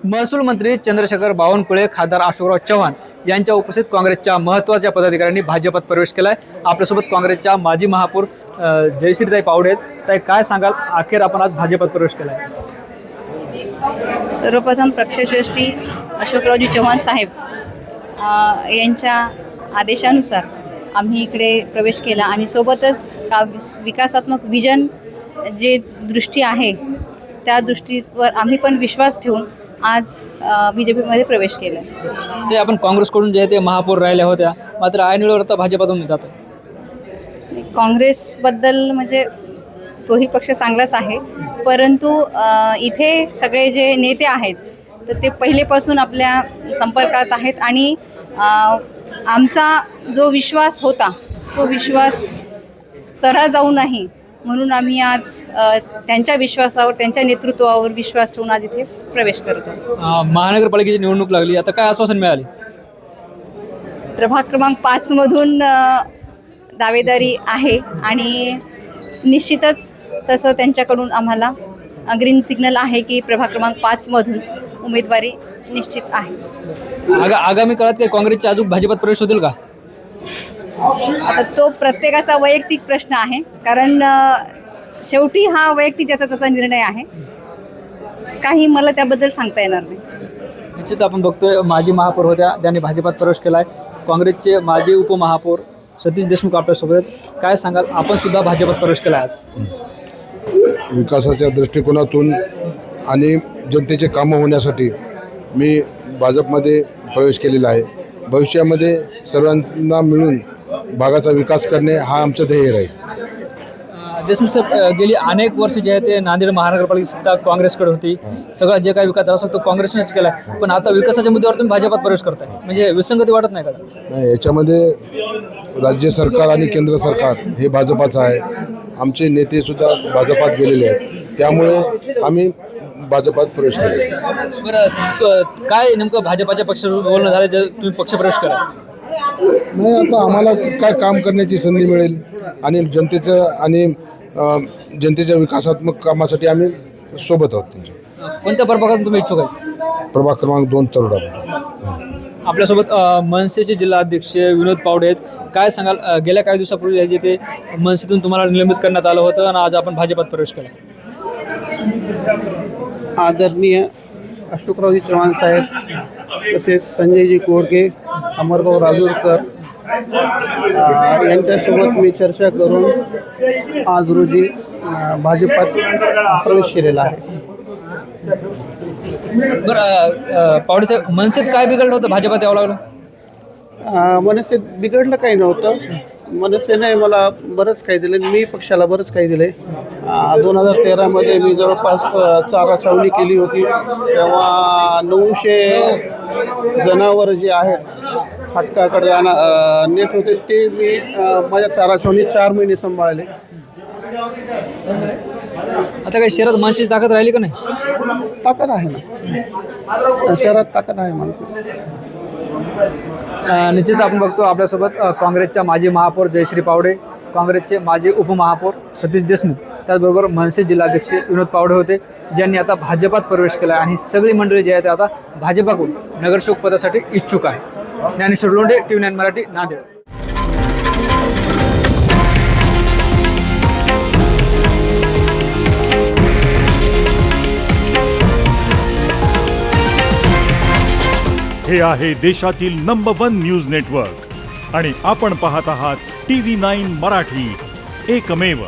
महसूल मंत्री चंद्रशेखर बावनकुळे, खासदार अशोकराव चव्हाण यांच्या उपस्थित काँग्रेसच्या महत्त्वाच्या पदाधिकाऱ्यांनी भाजपात प्रवेश केलाय। आपल्यासोबत काँग्रेसच्या माजी महापौर जयश्रीताई पावडे आहेत। ताई, काय सांगाल, अखेर आपण आज भाजपात प्रवेश केलाय? सर्वप्रथम पक्षश्रेष्ठी अशोकरावजी चव्हाण साहेब यांच्या आदेशानुसार आम्ही इकडे प्रवेश केला आणि सोबतच विकासात्मक विजन जे दृष्टी आहे त्या दृष्टीवर आम्ही पण विश्वास ठेवून आज BJPमध्ये प्रवेश केला। ते आपण काँग्रेसकडून जे ते महापौर राहिल्या होत्या, मात्र ऐनवेळेवर आता भाजपातून जात आहे। काँग्रेसबद्दल म्हणजे तोही पक्ष चांगलाच आहे, परंतु इथे सगळे जे नेते आहेत तर ते पहिलेपासून आपल्या संपर्कात आहेत आणि आमचा जो विश्वास होता तो विश्वास तडा जाऊ नाही म्हणून आम्ही आज त्यांच्या विश्वासावर, त्यांच्या नेतृत्वावर विश्वास ठेवून आज इथे प्रवेश करतो। महानगरपालिकेची निवडणूक लागली, आता काय आश्वासन मिळाले? प्रभाग क्रमांक 5 मधून दावेदारी आहे आणि निश्चितच तसं त्यांच्याकडून आम्हाला ग्रीन सिग्नल आहे की प्रभाग क्रमांक 5 मधून उमेदवारी निश्चित आहे। आगामी काळात काही काँग्रेसचे अजून भाजपात प्रवेश होतील का? आता तो प्रत्येकाचा वैयक्तिक प्रश्न आहे, कारण शेवटी हा वैयक्तिक ज्याचा निर्णय आहे, काही मला त्याबद्दल सांगता येणार नाही। निश्चित आपण बघतोय माजी महापौर होत्या ज्यांनी भाजपात प्रवेश केलाय, काँग्रेसचे माजी उपमहापौर सतीश देशमुख आपल्यासोबत आहेत। काय सांगाल, आपण सुद्धा भाजपात प्रवेश केला आज? विकासाच्या दृष्टिकोनातून आणि जनतेचे कामं होण्यासाठी मी भाजपमध्ये प्रवेश केलेला आहे। भविष्यामध्ये सर्वांना मिळून भागाचा विकास करणे हा आमचं ध्येय राहील। देशमुख साहेब, गेली अनेक वर्ष जे आहे ते नांदेड महानगरपालिका सत्ता काँग्रेसकडे होती, सगळा जे काही विकास झाला असेल तो काँग्रेसनेच केला, पण आता विकासाच्या मुद्द्यावर तुम्ही भाजपात प्रवेश करताय, म्हणजे विसंगती वाटत नाही का? नाही, याच्यामध्ये राज्य सरकार आणि केंद्र सरकार हे भाजपाचं आहे, आमचे नेतेसुद्धा भाजपात गेलेले आहेत, त्यामुळे आम्ही भाजपात प्रवेश केला। बरं, काय नेमकं भाजपाच्या पक्षावर बोलणं झालं जे तुम्ही पक्षप्रवेश करा? नाही, आता आम्हाला काय काम करण्याची संधी मिळेल आणि जनतेच्या विकासात्मक कामासाठी आम्ही सोबत आहोत त्यांच्या। कोणत्या प्रभागातून तुम्ही इच्छुक आहे? प्रभाग क्रमांक 2 तरोडा। आपल्यासोबत मनसेचे जिल्हाध्यक्ष विनोद पावडे आहेत। काय सांगाल, गेल्या काही दिवसापूर्वी जे ते मनसेतून तुम्हाला निलंबित करण्यात आलं होतं आणि आज आपण भाजपात प्रवेश केला? आदरणीय अशोकरावजी चव्हाण साहेब, तसेच संजयजी कोडके, अमरभाऊ राजूरकर यांच्यासोबत मी चर्चा करून आज रोजी भाजपात प्रवेश केलेला आहे। बरं, पावडे साहेब, मनसेत काय बिघडलं होतं भाजपात यावं लागलं? मनसेत बिघडलं काही नव्हतं, मनसेने मला बरंच काही दिलं, मी पक्षाला बरंच काही दिलं आहे। 2013मध्ये मी जवळपास चारा छावणी केली होती, तेव्हा 900 जनावर जे आहेत फाटकाकडे नेत होते ते मी माझ्या चारा छावणी 4 महिने सांभाळले। आता काही शहरात मनसेची ताकद राहिली का नाही? ताकद आहे ना, शहरात ताकद आहे माणसाची। निश्चित आपण बघतो आपल्यासोबत काँग्रेसच्या माजी महापौर जयश्री पावडे, काँग्रेसचे माजी उपमहापौर सतीश देशमुख, त्याचबरोबर मनसे जिल्हाध्यक्ष विनोद पावडे होते ज्यांनी आता भाजपात प्रवेश केला आणि सगळी मंडळी जी आहे ते आता भाजपाकडून नगरसेवक पदासाठी इच्छुक आहे। ज्ञानेश्वर लोंढे, TV9 मराठी, नांदेड। हे आहे देशातील नंबर 1 न्यूज नेटवर्क आणि आपण पाहत आहात TV9 मराठी, एकमेव।